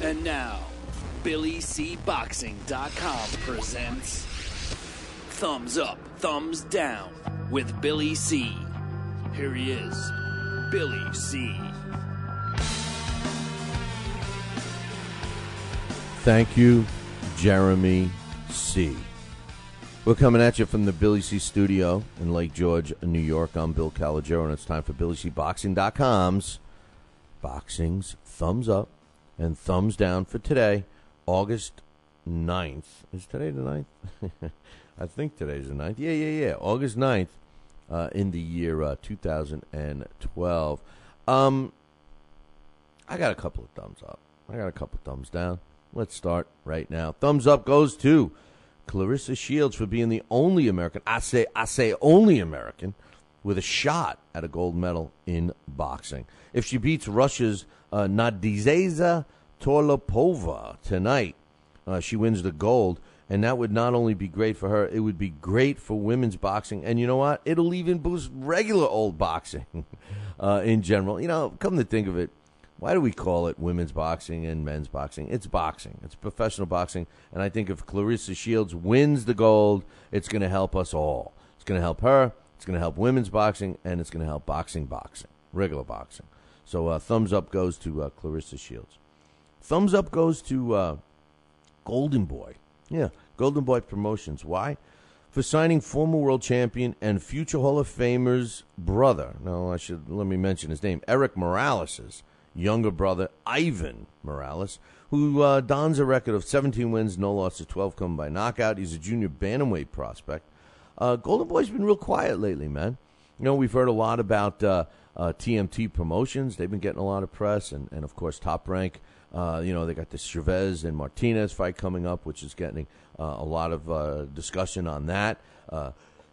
And now, BillyCBoxing.com presents Thumbs Up, Thumbs Down with Billy C. Here he is, Billy C. Thank you, Jeremy C. We're coming at you from the Billy C studio in Lake George, New York. I'm Bill Calogero, and it's time for BillyCBoxing.com's Boxing's Thumbs Up and Thumbs Down for today, August 9th. Is today the 9th? I think today's the 9th. Yeah. August 9th in the year 2012. I got a couple of thumbs up. I got a couple of thumbs down. Let's start right now. Thumbs up goes to Claressa Shields for being the only American, I say only American, with a shot at a gold medal in boxing. If she beats Russia's Nadizhda Torlopova tonight, she wins the gold, and that would not only be great for her, it would be great for women's boxing, and you know what? It'll even boost regular old boxing in general. You know, come to think of it, why do we call it women's boxing and men's boxing? It's boxing. It's professional boxing. And I think if Claressa Shields wins the gold, it's going to help us all. It's going to help her. It's going to help women's boxing. And it's going to help boxing, regular boxing. So thumbs up goes to Claressa Shields. Thumbs up goes to Golden Boy. Yeah, Golden Boy Promotions. Why? For signing former world champion and future Hall of Famer's brother. No, let me mention his name. Erik Morales' younger brother, Ivan Morales, who dons a record of 17 wins, no losses, 12 come by knockout. He's a junior bantamweight prospect. Golden Boy's been real quiet lately, man. You know, we've heard a lot about TMT Promotions. They've been getting a lot of press, and of course, Top Rank. They got the Chavez and Martinez fight coming up, which is getting a lot of discussion on that.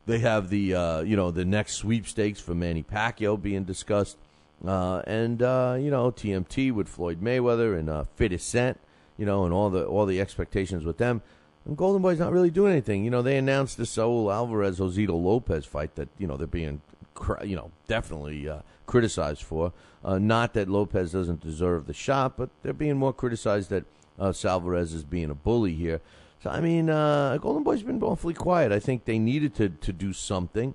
They have the next sweepstakes for Manny Pacquiao being discussed. TMT with Floyd Mayweather and 50 Cent, and all the expectations with them. And Golden Boy's not really doing anything. You know, they announced the Saul Alvarez-Josito Lopez fight that, they're being, definitely criticized for. Not that Lopez doesn't deserve the shot, but they're being more criticized that Alvarez is being a bully here. So, Golden Boy's been awfully quiet. I think they needed to do something.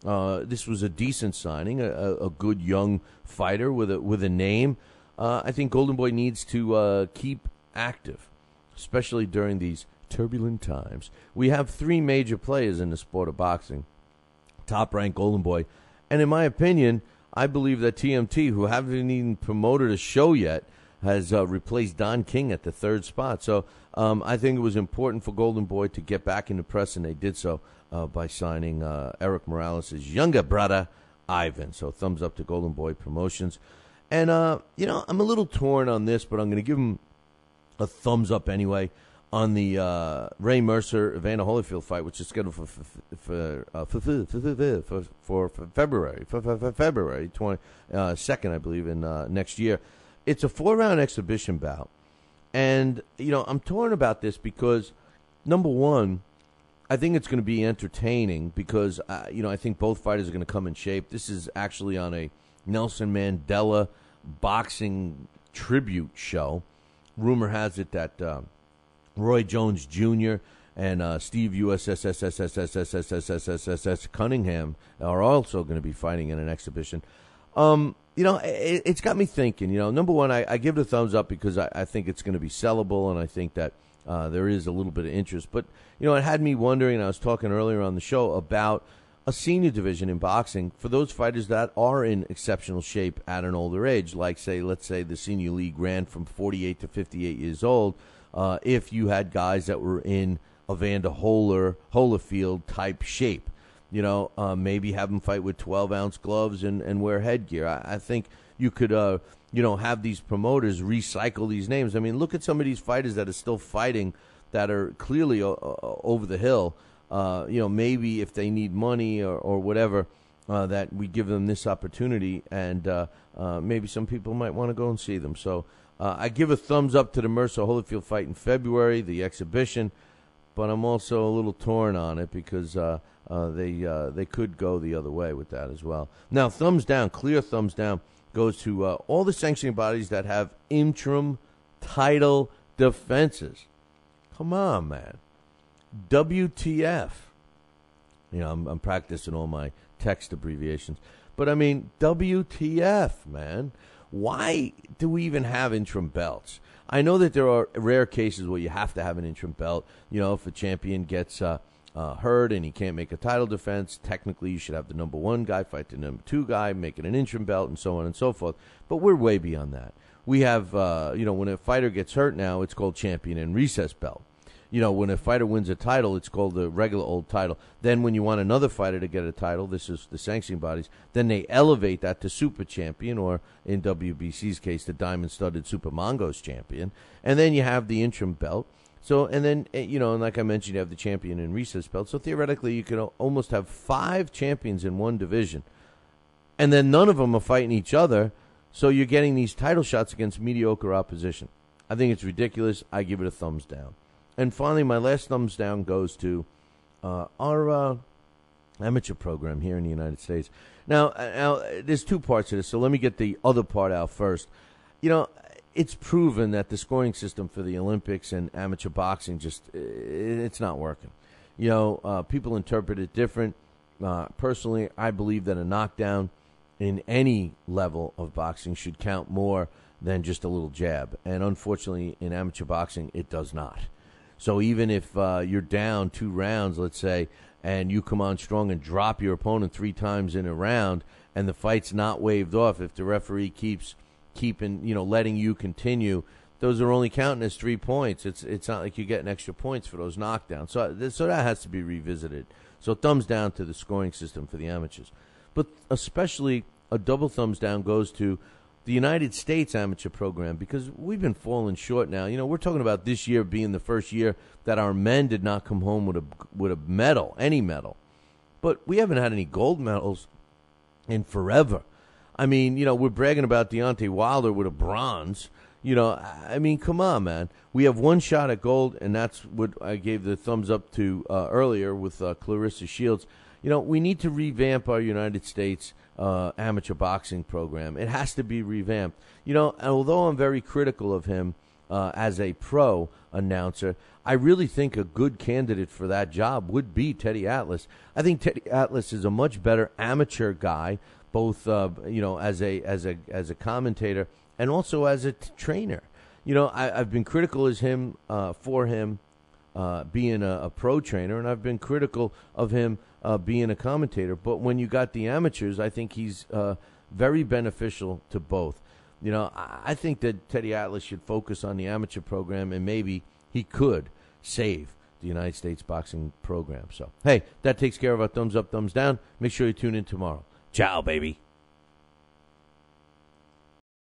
This was a decent signing, a good young fighter with a name. I think Golden Boy needs to keep active, especially during these turbulent times. We have three major players in the sport of boxing: Top Rank, Golden Boy, and in my opinion, I believe that TMT, who haven't even promoted a show yet, has replaced Don King at the third spot. So I think it was important for Golden Boy to get back in the press, and they did so. By signing Erik Morales' younger brother, Ivan. So thumbs up to Golden Boy Promotions. And, I'm a little torn on this, but I'm going to give him a thumbs up anyway on the Ray Mercer-Evander Holyfield fight, which is scheduled for February 22nd, I believe, in next year. It's a 4-round exhibition bout. And, I'm torn about this because, number one, I think it's going to be entertaining because, I think both fighters are going to come in shape. This is actually on a Nelson Mandela boxing tribute show. Rumor has it that Roy Jones Jr. and Steve USSSSSSSSSSSSSS Cunningham are also going to be fighting in an exhibition. It's got me thinking. Number one, I give it a thumbs up because I think it's going to be sellable, and I think that there is a little bit of interest. But, it had me wondering, and I was talking earlier on the show about a senior division in boxing for those fighters that are in exceptional shape at an older age, like, let's say the senior league ran from 48 to 58 years old. If you had guys that were in Evander Holyfield type shape, maybe have them fight with 12-ounce gloves and wear headgear. I think you could have these promoters recycle these names. Look at some of these fighters that are still fighting that are clearly over the hill. Maybe if they need money or whatever, that we give them this opportunity, and maybe some people might want to go and see them. So I give a thumbs up to the Mercer-Holyfield fight in February, the exhibition, but I'm also a little torn on it because they could go the other way with that as well. Now, thumbs down, clear thumbs down, goes to all the sanctioning bodies that have interim title defenses. Come on, man. WTF. You know, I'm practicing all my text abbreviations. But, I mean, WTF, man. Why do we even have interim belts? I know that there are rare cases where you have to have an interim belt. You know, if a champion gets hurt and he can't make a title defense, technically you should have the number one guy fight the number two guy, make it an interim belt, and so on and so forth. But we're way beyond that. We have, when a fighter gets hurt now, it's called champion and recess belt. You know, when a fighter wins a title, it's called the regular old title. Then when you want another fighter to get a title, this is the sanctioning bodies, then they elevate that to super champion, or in WBC's case, the diamond-studded Super Mongo's champion. And then you have the interim belt. So, and then, and like I mentioned, you have the champion and recess belt. So theoretically, you can almost have 5 champions in one division. And then none of them are fighting each other. So you're getting these title shots against mediocre opposition. I think it's ridiculous. I give it a thumbs down. And finally, my last thumbs down goes to our amateur program here in the United States. Now, there's 2 parts to this, so let me get the other part out first. You know, it's proven that the scoring system for the Olympics and amateur boxing it's not working. You know, people interpret it different. Personally, I believe that a knockdown in any level of boxing should count more than just a little jab. And unfortunately, in amateur boxing, it does not. So even if you're down 2 rounds, let's say, and you come on strong and drop your opponent 3 times in a round, and the fight's not waved off, if the referee keeps letting you continue, those are only counting as 3 points. It's not like you're getting extra points for those knockdowns. So that has to be revisited. So thumbs down to the scoring system for the amateurs. But especially a double thumbs down goes to the United States amateur program, because we've been falling short now. You know, we're talking about this year being the first year that our men did not come home with a medal, any medal. But we haven't had any gold medals in forever. I mean, we're bragging about Deontay Wilder with a bronze. I mean, come on, man. We have 1 shot at gold, and that's what I gave the thumbs up to earlier with Claressa Shields. We need to revamp our United States amateur boxing program. It has to be revamped. Although I'm very critical of him as a pro announcer, I really think a good candidate for that job would be Teddy Atlas. I think Teddy Atlas is a much better amateur guy, both as a commentator and also as a trainer. I've been critical of him for him being a pro trainer, and I've been critical of him being a commentator. But when you got the amateurs, I think he's very beneficial to both. I think that Teddy Atlas should focus on the amateur program, and maybe he could save the United States boxing program. So, hey, that takes care of our thumbs up, thumbs down. Make sure you tune in tomorrow. Ciao, baby.